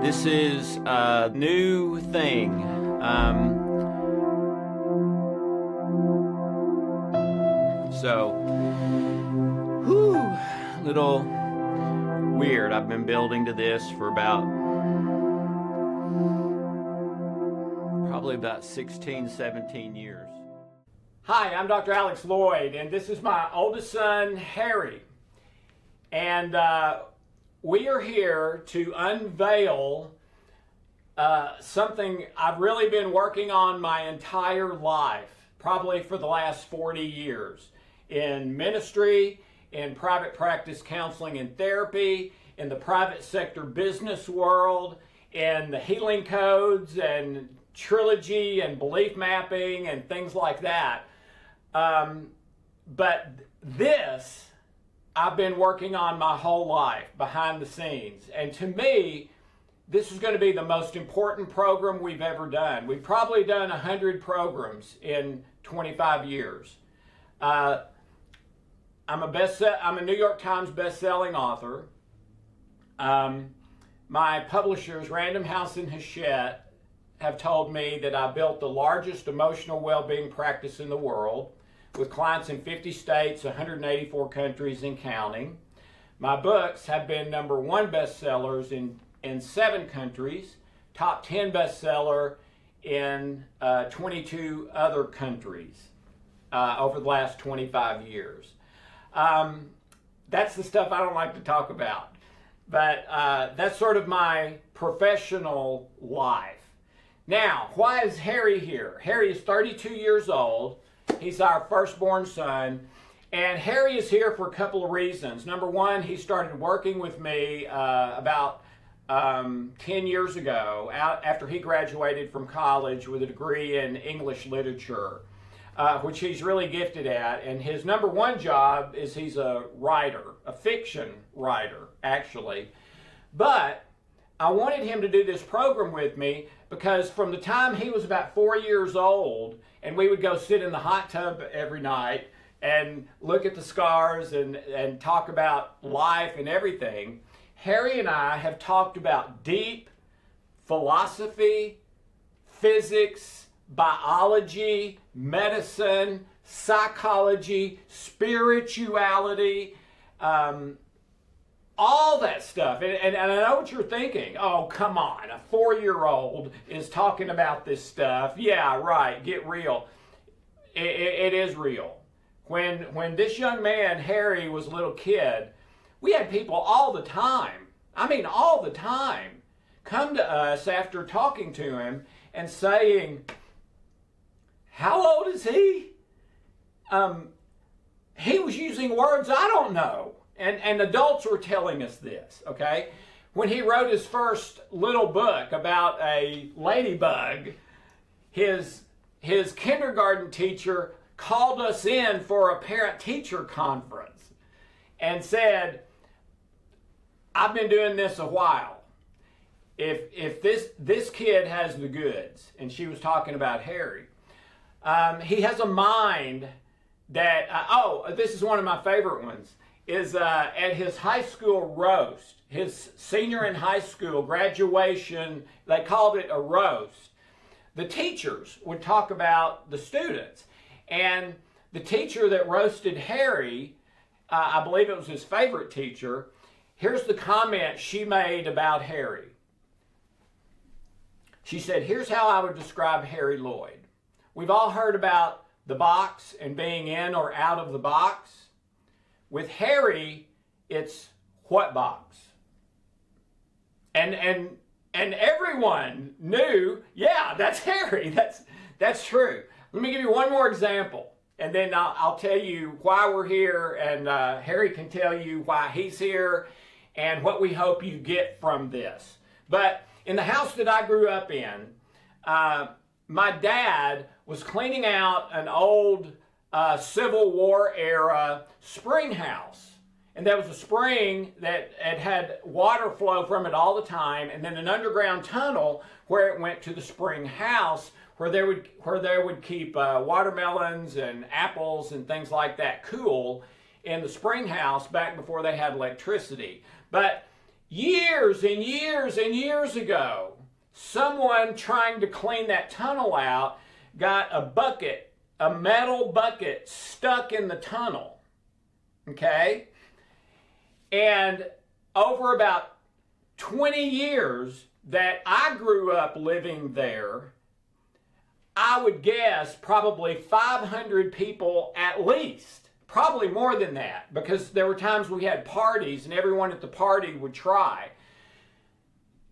This is a new thing. Little weird. I've been building to this for probably about 16, 17 years. Hi, I'm Dr. Alex Lloyd, and this is my oldest son, Harry. And we are here to unveil something I've really been working on my entire life, probably for the last 40 years, in ministry, in private practice counseling and therapy, in the private sector business world, in the healing codes and Trilogy and belief mapping and things like that. But this, I've been working on my whole life behind the scenes. And to me, this is going to be the most important program we've ever done. We've probably done 100 programs in 25 years. I'm a New York Times best-selling author. My publishers, Random House and Hachette, have told me that I built the largest emotional well-being practice in the world, with clients in 50 states, 184 countries and counting. My books have been #1 bestsellers in 7 countries, top 10 bestseller in 22 other countries over the last 25 years. That's the stuff I don't like to talk about, but that's sort of my professional life. Now, why is Harry here? Harry is 32 years old. He's our firstborn son, and Harry is here for a couple of reasons. Number one, he started working with me about 10 years ago, after he graduated from college with a degree in English literature, which he's really gifted at. And his #1 job is he's a writer, a fiction writer, actually. But I wanted him to do this program with me because from the time he was about 4 years old, and we would go sit in the hot tub every night and look at the scars and talk about life and everything, Harry and I have talked about deep philosophy, physics, biology, medicine, psychology, spirituality, all that stuff. And I know what you're thinking. Oh, come on, a 4-year-old is talking about this stuff. Yeah, right, get real. It is real. When this young man, Harry, was a little kid, we had people all the time, I mean all the time, come to us after talking to him and saying, how old is he? He was using words I don't know. And adults were telling us this, okay? When he wrote his first little book about a ladybug, his kindergarten teacher called us in for a parent-teacher conference and said, I've been doing this a while. If this kid has the goods, and she was talking about Harry, he has a mind that, this is one of my favorite ones, is at his high school roast, his senior in high school graduation, they called it a roast. The teachers would talk about the students, and the teacher that roasted Harry, I believe it was his favorite teacher, here's the comment she made about Harry. She said, here's how I would describe Harry Lloyd. We've all heard about the box and being in or out of the box. With Harry, it's what box? And everyone knew, yeah, that's Harry. That's true. Let me give you one more example, and then I'll tell you why we're here, and Harry can tell you why he's here and what we hope you get from this. But in the house that I grew up in, my dad was cleaning out an old Civil War era spring house. And there was a spring that had water flow from it all the time, and then an underground tunnel where it went to the spring house where they would keep watermelons and apples and things like that cool in the spring house back before they had electricity. But years and years and years ago, someone trying to clean that tunnel out got a bucket, a metal bucket, stuck in the tunnel. Okay? And over about 20 years that I grew up living there, I would guess probably 500 people at least, probably more than that, because there were times we had parties and everyone at the party would try.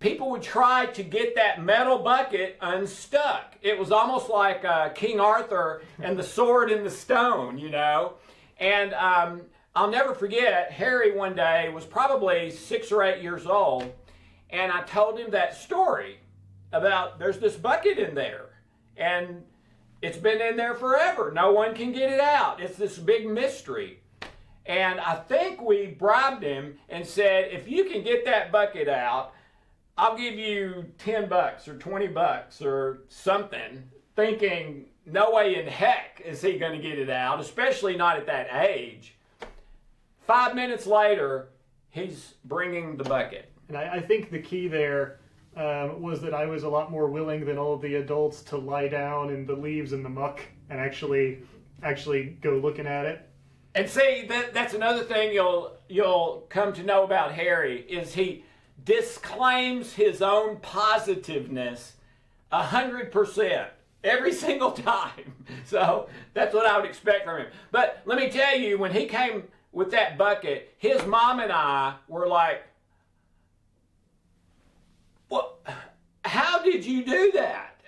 People would try to get that metal bucket unstuck. It was almost like King Arthur and the sword and the stone, you know. And I'll never forget, Harry one day was probably 6 or 8 years old, and I told him that story about there's this bucket in there. And it's been in there forever. No one can get it out. It's this big mystery. And I think we bribed him and said, if you can get that bucket out, I'll give you $10 or $20 or something, thinking no way in heck is he going to get it out, especially not at that age. 5 minutes later, he's bringing the bucket. And I think the key there was that I was a lot more willing than all of the adults to lie down in the leaves and the muck and actually go looking at it. And see, that's another thing you'll come to know about Harry, is he disclaims his own positiveness 100% every single time. So that's what I would expect from him. But let me tell you, when he came with that bucket, his mom and I were like, well, how did you do that?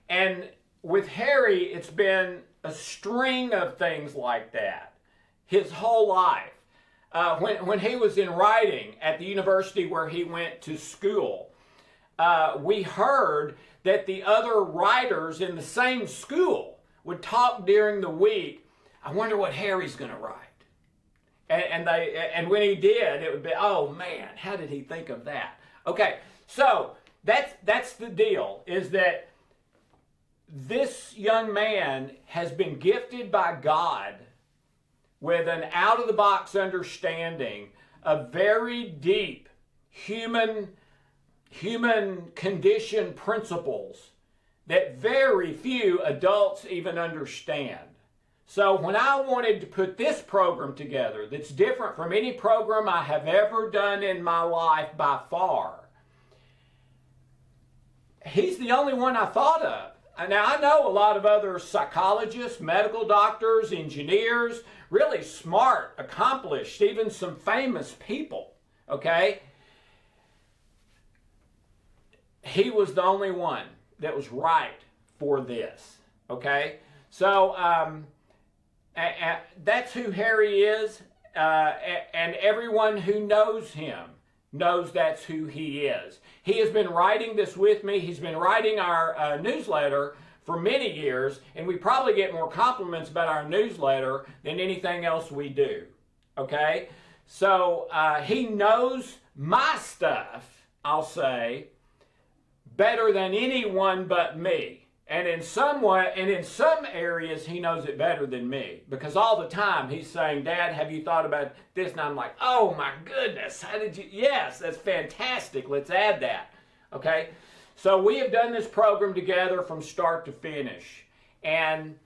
And with Harry, it's been a string of things like that his whole life. When he was in writing at the university where he went to school, we heard that the other writers in the same school would talk during the week, I wonder what Harry's going to write. And when he did, it would be, oh man, how did he think of that? Okay. So that's the deal, is that this young man has been gifted by God with an out-of-the-box understanding of very deep human condition principles that very few adults even understand. So when I wanted to put this program together that's different from any program I have ever done in my life by far, he's the only one I thought of. Now, I know a lot of other psychologists, medical doctors, engineers, really smart, accomplished, even some famous people, okay? He was the only one that was right for this, okay? So that's who Harry is, and everyone who knows him knows that's who he is. He has been writing this with me. He's been writing our newsletter for many years, and we probably get more compliments about our newsletter than anything else we do, okay? So he knows my stuff, I'll say, better than anyone but me. And in some areas, he knows it better than me, because all the time he's saying, Dad, have you thought about this? And I'm like, oh my goodness, how did you? Yes, that's fantastic. Let's add that. Okay. So we have done this program together from start to finish. And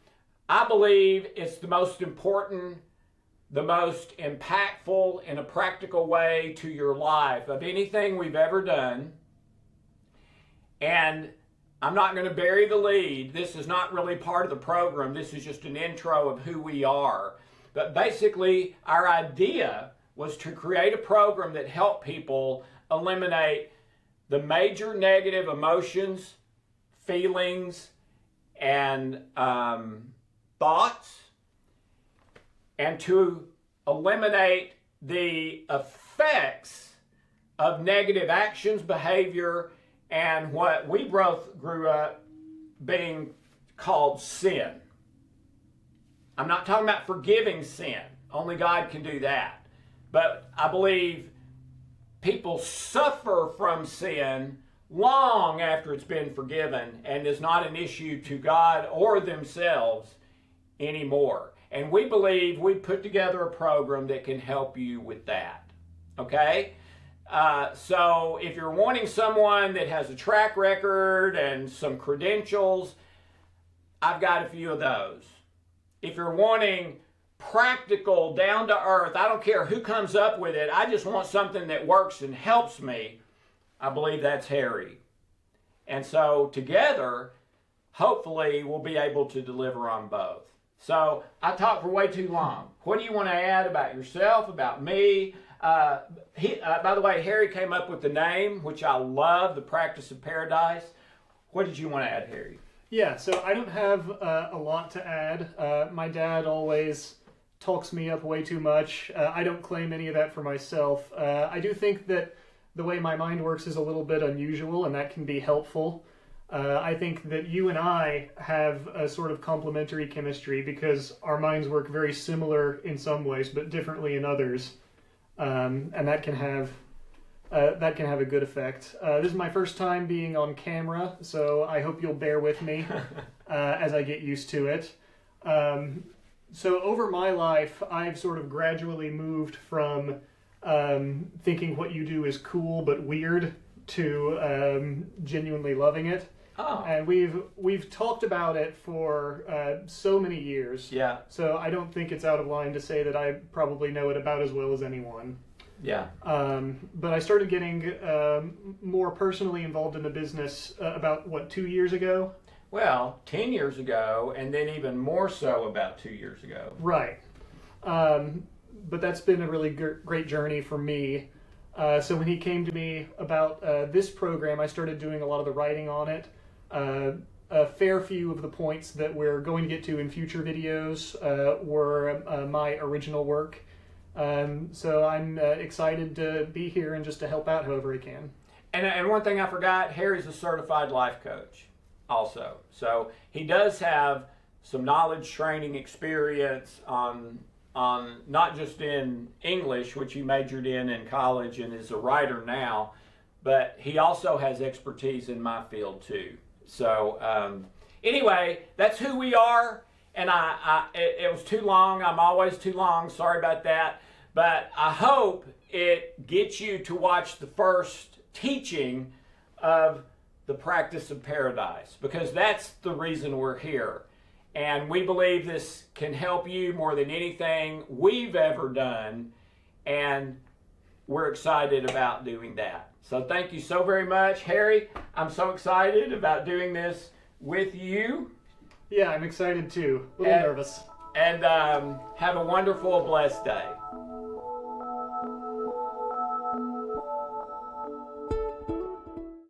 I believe it's the most important, the most impactful in a practical way to your life of anything we've ever done. And I'm not going to bury the lead. This is not really part of the program. This is just an intro of who we are. But basically, our idea was to create a program that helped people eliminate the major negative emotions, feelings, and thoughts, and to eliminate the effects of negative actions, behavior, and what we both grew up being called sin. I'm not talking about forgiving sin. Only God can do that. But I believe people suffer from sin long after it's been forgiven and is not an issue to God or themselves anymore. And we believe we put together a program that can help you with that. Okay? So if you're wanting someone that has a track record and some credentials, I've got a few of those. If you're wanting practical, down to earth, I don't care who comes up with it, I just want something that works and helps me, I believe that's Harry. And so together, hopefully we'll be able to deliver on both. So I talked for way too long. What do you want to add about yourself, about me? By the way, Harry came up with the name, which I love, the Practice of Paradise. What did you want to add, Harry? Yeah, so I don't have a lot to add. My dad always talks me up way too much. I don't claim any of that for myself. I do think that the way my mind works is a little bit unusual, and that can be helpful. I think that you and I have a sort of complementary chemistry because our minds work very similar in some ways, but differently in others, and that can have a good effect. This is my first time being on camera, so I hope you'll bear with me as I get used to it. So over my life, I've sort of gradually moved from thinking what you do is cool but weird to genuinely loving it. Oh. And we've talked about it for so many years. Yeah. So I don't think it's out of line to say that I probably know it about as well as anyone. Yeah. But I started getting more personally involved in the business about, 2 years ago? Well, 10 years ago, and then even more so about 2 years ago. Right. But that's been a really great journey for me. So when he came to me about this program, I started doing a lot of the writing on it. A fair few of the points that we're going to get to in future videos were my original work. So I'm excited to be here and just to help out however I can. And one thing I forgot, Harry's a certified life coach also. So he does have some knowledge, training, experience on not just in English, which he majored in college and is a writer now, but he also has expertise in my field too. So anyway, that's who we are. And it was too long. I'm always too long. Sorry about that. But I hope it gets you to watch the first teaching of the Practice of Paradise, because that's the reason we're here. And we believe this can help you more than anything we've ever done. And we're excited about doing that. So thank you so very much, Harry. I'm so excited about doing this with you. Yeah, I'm excited too. A little nervous. And have a wonderful, blessed day.